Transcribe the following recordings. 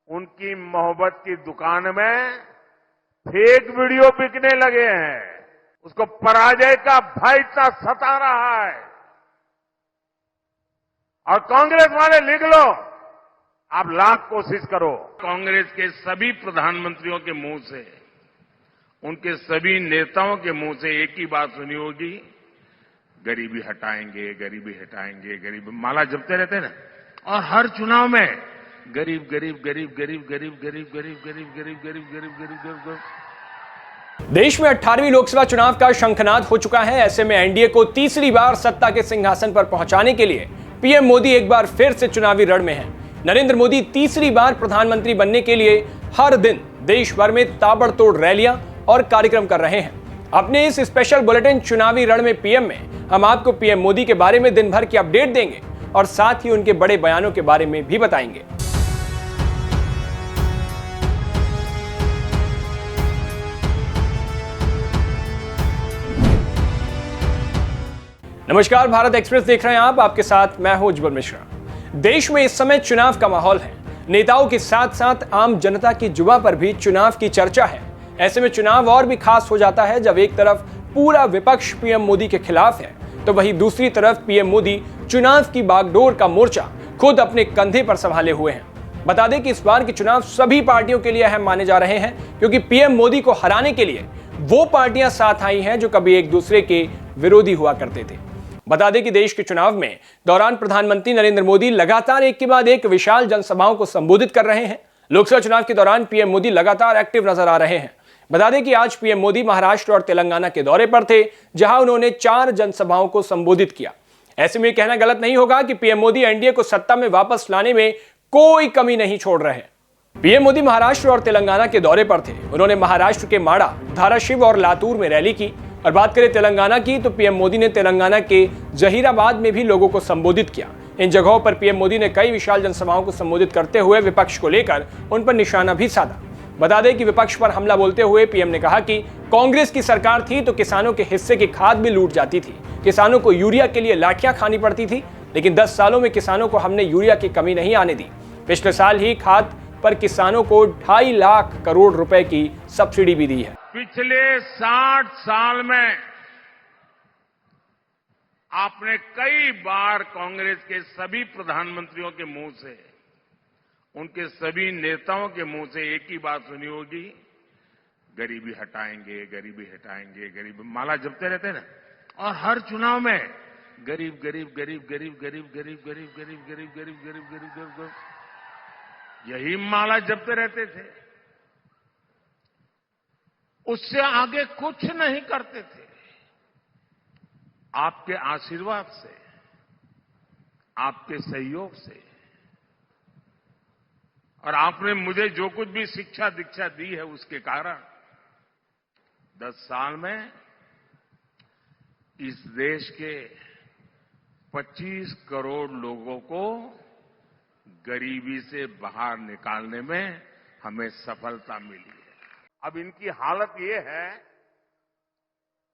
उनकी मोहब्बत की दुकान में फेक वीडियो बिकने लगे हैं। उसको पराजय का भय इतना सता रहा है। और कांग्रेस वाले लिख लो, आप लाख कोशिश करो, कांग्रेस के सभी प्रधानमंत्रियों के मुंह से, उनके सभी नेताओं के मुंह से एक ही बात सुनी होगी, गरीबी हटाएंगे, गरीबी हटाएंगे, गरीब माला जपते रहते हैं ना। और हर चुनाव में गरीब गरीब गरीब गरीब गरीब गरीब गरीब गरीब गरीब गरीब गरीब गरीब गरीब। देश में 18वीं लोकसभा चुनाव का शंखनाद हो चुका है। ऐसे में एनडीए को तीसरी बार सत्ता के सिंहासन पर पहुंचाने के लिए पीएम मोदी एक बार फिर से चुनावी रण में हैं। नरेंद्र मोदी तीसरी बार प्रधानमंत्री बनने के लिए हर दिन देश भर में ताबड़तोड़ रैलियां और कार्यक्रम कर रहे हैं। अपने इस स्पेशल बुलेटिन चुनावी रण में पीएम में हम आपको पीएम मोदी के बारे में दिन भर की अपडेट देंगे और साथ ही उनके बड़े बयानों के बारे में भी बताएंगे। नमस्कार, भारत एक्सप्रेस देख रहे हैं आप, आपके साथ मैं हूं उज्जवल मिश्रा। देश में इस समय चुनाव का माहौल है। नेताओं के साथ साथ आम जनता की जुबां पर भी चुनाव की चर्चा है। ऐसे में चुनाव और भी खास हो जाता है जब एक तरफ पूरा विपक्ष पीएम मोदी के खिलाफ है, तो वहीं दूसरी तरफ पीएम मोदी चुनाव की बागडोर का मोर्चा खुद अपने कंधे पर संभाले हुए हैं। बता दें कि इस बार के चुनाव सभी पार्टियों के लिए अहम माने जा रहे हैं, क्योंकि पीएम मोदी को हराने के लिए वो पार्टियां साथ आई हैं जो कभी एक दूसरे के विरोधी हुआ करते थे। बता दें कि देश के चुनाव में दौरान प्रधानमंत्री नरेंद्र मोदी लगातार एक के बाद एक विशाल जनसभाओं को संबोधित कर रहे हैं। लोकसभा चुनाव के दौरान पीएम मोदी लगातार एक्टिव नजर आ रहे हैं। बता दें कि आज पीएम मोदी महाराष्ट्र और तेलंगाना के दौरे पर थे, जहां उन्होंने 4 जनसभाओं को संबोधित किया। ऐसे में कहना गलत नहीं होगा कि पीएम मोदी एनडीए को सत्ता में वापस लाने में कोई कमी नहीं छोड़ रहे हैं। पीएम मोदी महाराष्ट्र और तेलंगाना के दौरे पर थे। उन्होंने महाराष्ट्र के माड़ा, धाराशिव और लातूर में रैली की। और बात करें तेलंगाना की, तो पीएम मोदी ने तेलंगाना के जहीराबाद में भी लोगों को संबोधित किया। इन जगहों पर पीएम मोदी ने कई विशाल जनसभाओं को संबोधित करते हुए विपक्ष को लेकर उन पर निशाना भी साधा। बता दें कि विपक्ष पर हमला बोलते हुए पीएम ने कहा कि कांग्रेस की सरकार थी तो किसानों के हिस्से की खाद भी लूट जाती थी, किसानों को यूरिया के लिए लाठियां खानी पड़ती थी, लेकिन 10 सालों में किसानों को हमने यूरिया की कमी नहीं आने दी। पिछले साल ही खाद पर किसानों को 2.5 लाख करोड़ रुपए की सब्सिडी भी दी है। पिछले 60 साल में आपने कई बार कांग्रेस के सभी प्रधानमंत्रियों के मुंह से, उनके सभी नेताओं के मुंह से एक ही बात सुनी होगी, गरीबी हटाएंगे, गरीबी हटाएंगे, गरीब माला जपते रहते हैं ना। और हर चुनाव में गरीब गरीब गरीब गरीब गरीब गरीब गरीब गरीब गरीब गरीब गरीब गरीब गरीब यही माला जपते रहते थे। उससे आगे कुछ नहीं करते थे। आपके आशीर्वाद से, आपके सहयोग से, और आपने मुझे जो कुछ भी शिक्षा दीक्षा दी है उसके कारण 10 साल में इस देश के 25 करोड़ लोगों को गरीबी से बाहर निकालने में हमें सफलता मिली है। अब इनकी हालत ये है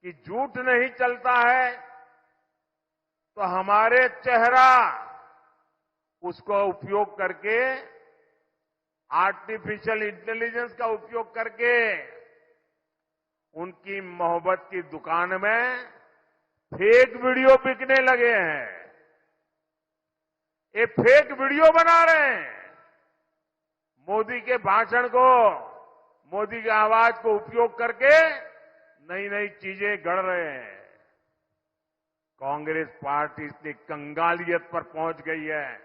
कि झूठ नहीं चलता है तो हमारे चेहरा उसको उपयोग करके, आर्टिफिशियल इंटेलिजेंस का उपयोग करके उनकी मोहब्बत की दुकान में फेक वीडियो बिकने लगे हैं। ये फेक वीडियो बना रहे हैं। मोदी के भाषण को, मोदी की आवाज को उपयोग करके नई नई चीजें गढ़ रहे हैं। कांग्रेस पार्टी इतनी कंगालियत पर पहुंच गई है,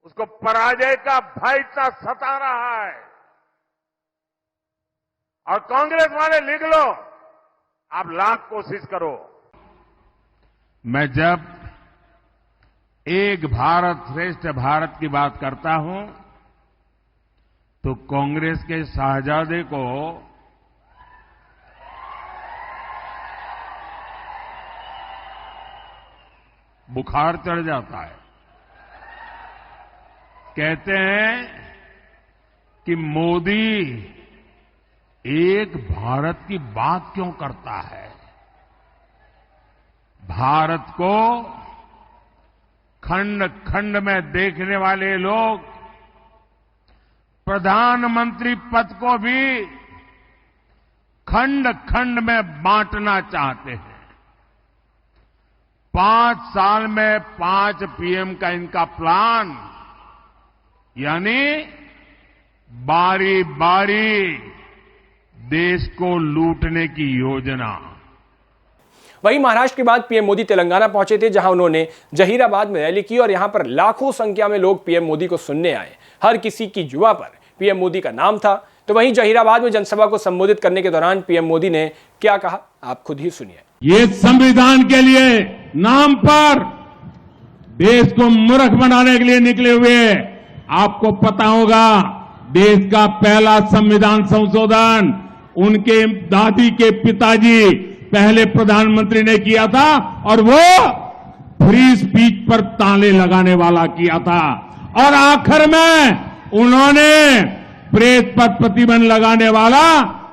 उसको पराजय का भय इतना सता रहा है। और कांग्रेस वाले लिख लो, आप लाख कोशिश करो। मैं जब एक भारत श्रेष्ठ भारत की बात करता हूं तो कांग्रेस के शाहजादे को बुखार चढ़ जाता है। कहते हैं कि मोदी एक भारत की बात क्यों करता है। भारत को खंड खंड में देखने वाले लोग प्रधानमंत्री पद को भी खंड खंड में बांटना चाहते हैं। 5 साल में 5 पीएम का इनका प्लान, यानी बारी बारी देश को लूटने की योजना। वहीं महाराष्ट्र के बाद पीएम मोदी तेलंगाना पहुंचे थे, जहां उन्होंने जहीराबाद में रैली की और यहां पर लाखों संख्या में लोग पीएम मोदी को सुनने आए। हर किसी की जुबान पर पीएम मोदी का नाम था। तो वहीं जहीराबाद में जनसभा को संबोधित करने के दौरान पीएम मोदी ने क्या कहा, आप खुद ही सुनिए। ये संविधान के लिए नाम पर देश को मूर्ख बनाने के लिए निकले हुए, आपको पता होगा देश का पहला संविधान संशोधन उनके दादी के पिताजी पहले प्रधानमंत्री ने किया था, और वो फ्री स्पीच पर ताले लगाने वाला किया था। और आखिर में उन्होंने प्रेस पर प्रतिबंध लगाने वाला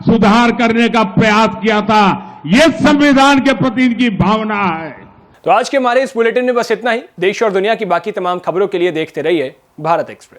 सुधार करने का प्रयास किया था। ये संविधान के प्रति इनकी भावना है। तो आज के हमारे इस बुलेटिन में बस इतना ही। देश और दुनिया की बाकी तमाम खबरों के लिए देखते रहिए भारत एक्सप्रेस।